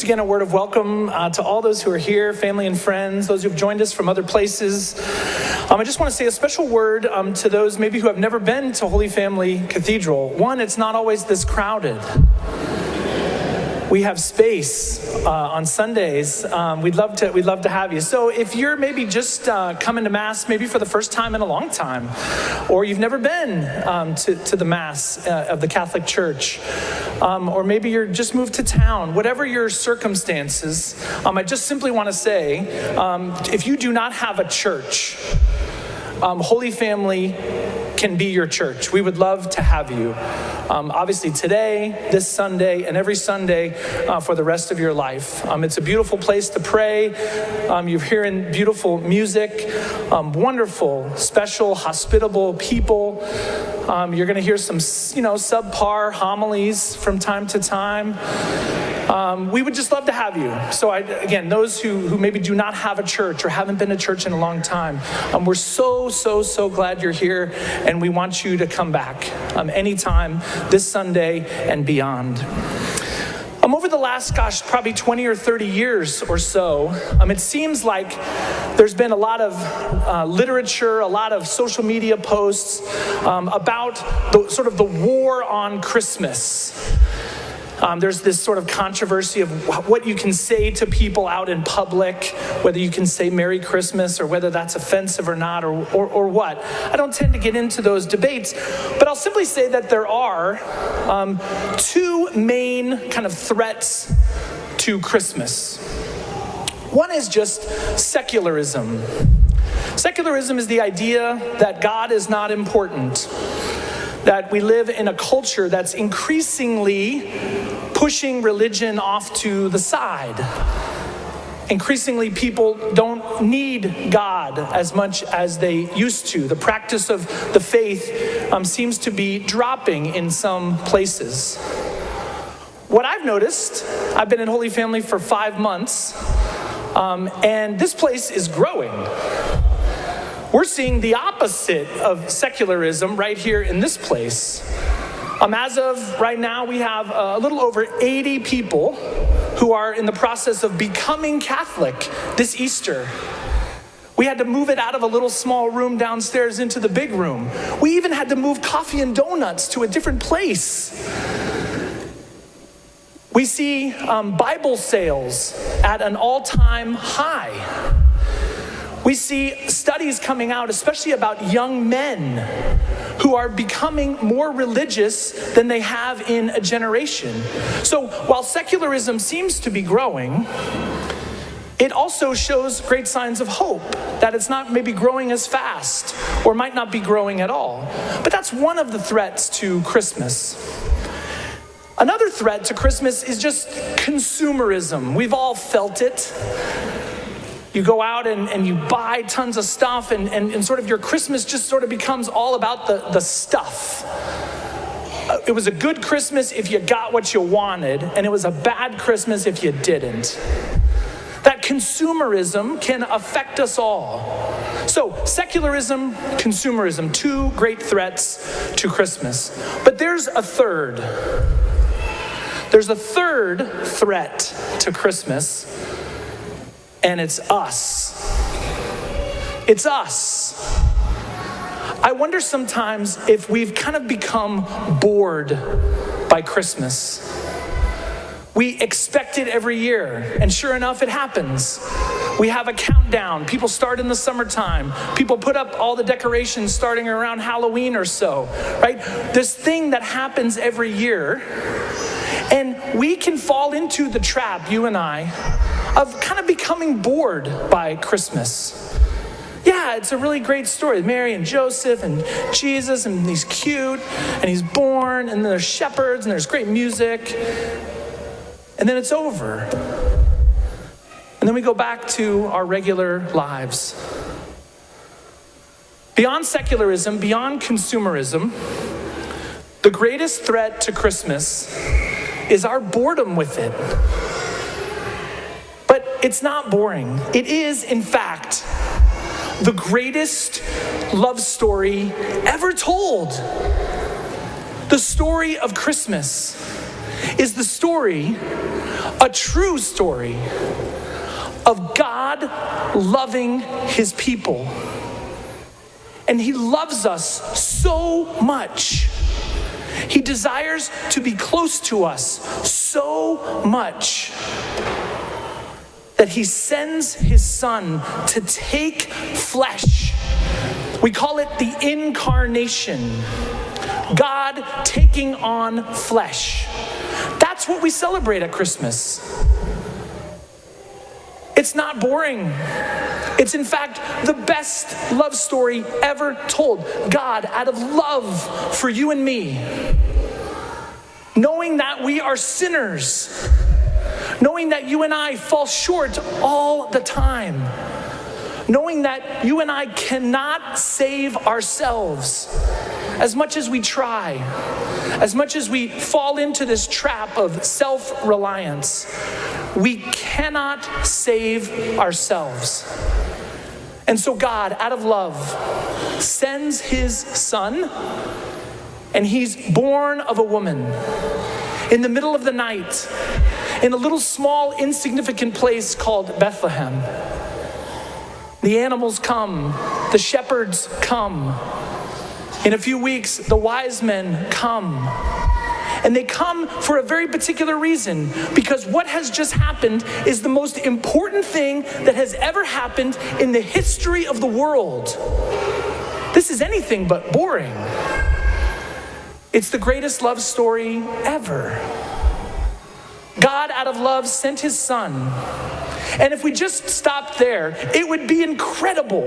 again, a word of welcome to all those who are here, family and friends, those who've joined us from other places. I just want to say a special word to those maybe who have never been to Holy Family Cathedral. One, it's not always this crowded. We have space on Sundays. We'd love to have you. So if you're maybe just coming to Mass, maybe for the first time in a long time, or you've never been to the Mass of the Catholic Church, or maybe you're just moved to town, whatever your circumstances, I just simply want to say, if you do not have a church, Holy Family can be your church. We would love to have you. Obviously today, this Sunday, and every Sunday for the rest of your life. It's a beautiful place to pray. You're hearing beautiful music, wonderful, special, hospitable people. You're going to hear some, subpar homilies from time to time. We would just love to have you. So again, those who maybe do not have a church or haven't been to church in a long time, we're so glad you're here, and we want you to come back anytime this Sunday and beyond. Over the last, probably 20 or 30 years or so, it seems like there's been a lot of literature, a lot of social media posts about the war on Christmas. There's this sort of controversy of what you can say to people out in public, whether you can say Merry Christmas or whether that's offensive or not, or what. I don't tend to get into those debates, but I'll simply say that there are two main kind of threats to Christmas. One is just secularism. Secularism is the idea that God is not important, that we live in a culture that's increasingly pushing religion off to the side. Increasingly, people don't need God as much as they used to. The practice of the faith seems to be dropping in some places. What I've noticed, I've been in Holy Family for 5 months, and this place is growing. We're seeing the opposite of secularism right here in this place. As of right now, we have a little over 80 people who are in the process of becoming Catholic this Easter. We had to move it out of a little small room downstairs into the big room. We even had to move coffee and donuts to a different place. We see Bible sales at an all-time high. We see studies coming out, especially about young men who are becoming more religious than they have in a generation. So while secularism seems to be growing, it also shows great signs of hope, that it's not maybe growing as fast or might not be growing at all. But that's one of the threats to Christmas. Another threat to Christmas is just consumerism. We've all felt it. You go out and you buy tons of stuff, and sort of your Christmas just sort of becomes all about the stuff. It was a good Christmas if you got what you wanted, and it was a bad Christmas if you didn't. That consumerism can affect us all. So, secularism, consumerism, two great threats to Christmas. But there's a third. There's a third threat to Christmas. And it's us. It's us. I wonder sometimes if we've kind of become bored by Christmas. We expect it every year, and sure enough, it happens. We have a countdown. People start in the summertime. People put up all the decorations starting around Halloween or so, right? This thing that happens every year, and we can fall into the trap, you and I, of kind of becoming bored by Christmas. Yeah, it's a really great story. Mary and Joseph and Jesus, and he's cute, and he's born, and there's shepherds, and there's great music. And then it's over. And then we go back to our regular lives. Beyond secularism, beyond consumerism, the greatest threat to Christmas is our boredom with it. It's not boring. It is, in fact, the greatest love story ever told. The story of Christmas. is the story, a true story, of God loving his people. And he loves us so much. He desires to be close to us so much that he sends his son to take flesh. We call it the incarnation. God taking on flesh. That's what we celebrate at Christmas. It's not boring. It's in fact the best love story ever told. God, out of love for you and me, knowing that we are sinners, knowing that you and I fall short all the time, knowing that you and I cannot save ourselves as much as we try, as much as we fall into this trap of self-reliance. We cannot save ourselves. And so God, out of love, sends his son, and he's born of a woman in the middle of the night in a little small insignificant place called Bethlehem. The animals come, the shepherds come. In a few weeks, the wise men come. And they come for a very particular reason, because what has just happened is the most important thing that has ever happened in the history of the world. This is anything but boring. It's the greatest love story ever. God, out of love, sent his son. And if we just stopped there, it would be incredible.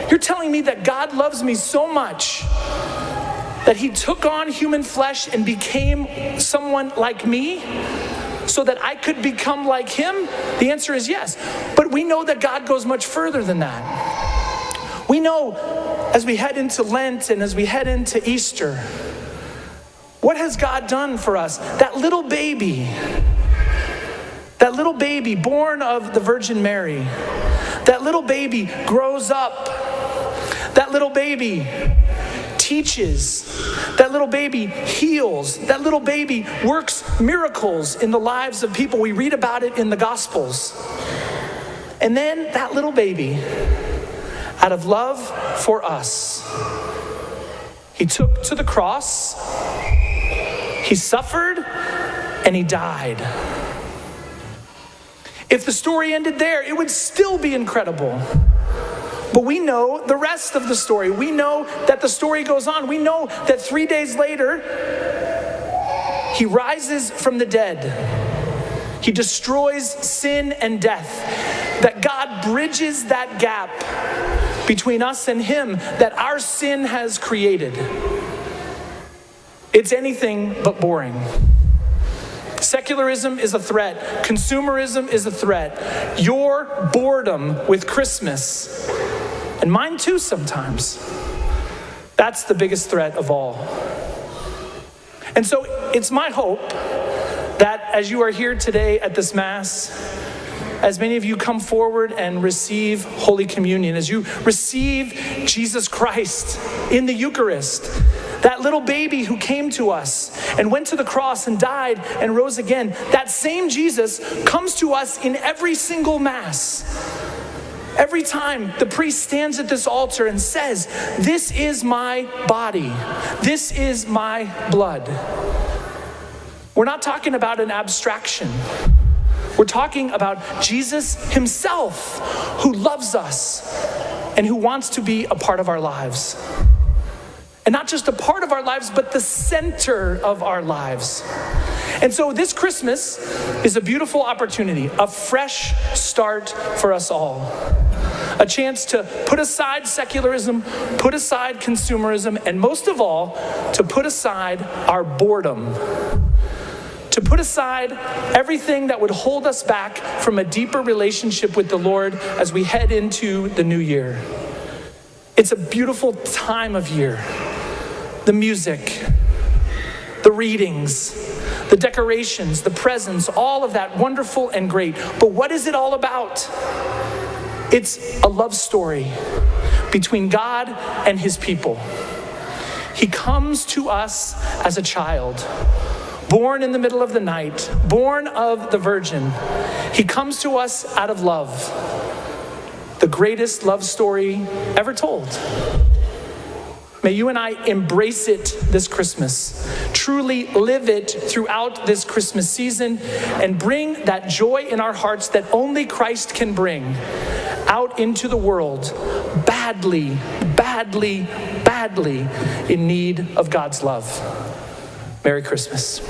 You're telling me that God loves me so much that he took on human flesh and became someone like me so that I could become like him? The answer is yes. But we know that God goes much further than that. We know as we head into Lent and as we head into Easter, what has God done for us? That little baby born of the Virgin Mary, that little baby grows up, that little baby teaches, that little baby heals, that little baby works miracles in the lives of people. We read about it in the Gospels. And then that little baby, out of love for us, he took to the cross, he suffered, and he died. If the story ended there, it would still be incredible. But we know the rest of the story. We know that the story goes on. We know that 3 days later, he rises from the dead. He destroys sin and death. That God bridges that gap between us and him that our sin has created. It's anything but boring. Secularism is a threat. Consumerism is a threat. Your boredom with Christmas, and mine too sometimes, that's the biggest threat of all. And so it's my hope that as you are here today at this Mass, as many of you come forward and receive Holy Communion, as you receive Jesus Christ in the Eucharist, that little baby who came to us and went to the cross and died and rose again, that same Jesus comes to us in every single Mass. Every time the priest stands at this altar and says, "This is my body, this is my blood." We're not talking about an abstraction. We're talking about Jesus himself, who loves us and who wants to be a part of our lives. And not just a part of our lives, but the center of our lives. And so this Christmas is a beautiful opportunity, a fresh start for us all. A chance to put aside secularism, put aside consumerism, and most of all, to put aside our boredom. To put aside everything that would hold us back from a deeper relationship with the Lord as we head into the new year. It's a beautiful time of year. The music, the readings, the decorations, the presents, all of that wonderful and great. But what is it all about? It's a love story between God and his people. He comes to us as a child, born in the middle of the night, born of the Virgin. He comes to us out of love, the greatest love story ever told. May you and I embrace it this Christmas, truly live it throughout this Christmas season, and bring that joy in our hearts that only Christ can bring out into the world, badly, badly, badly in need of God's love. Merry Christmas.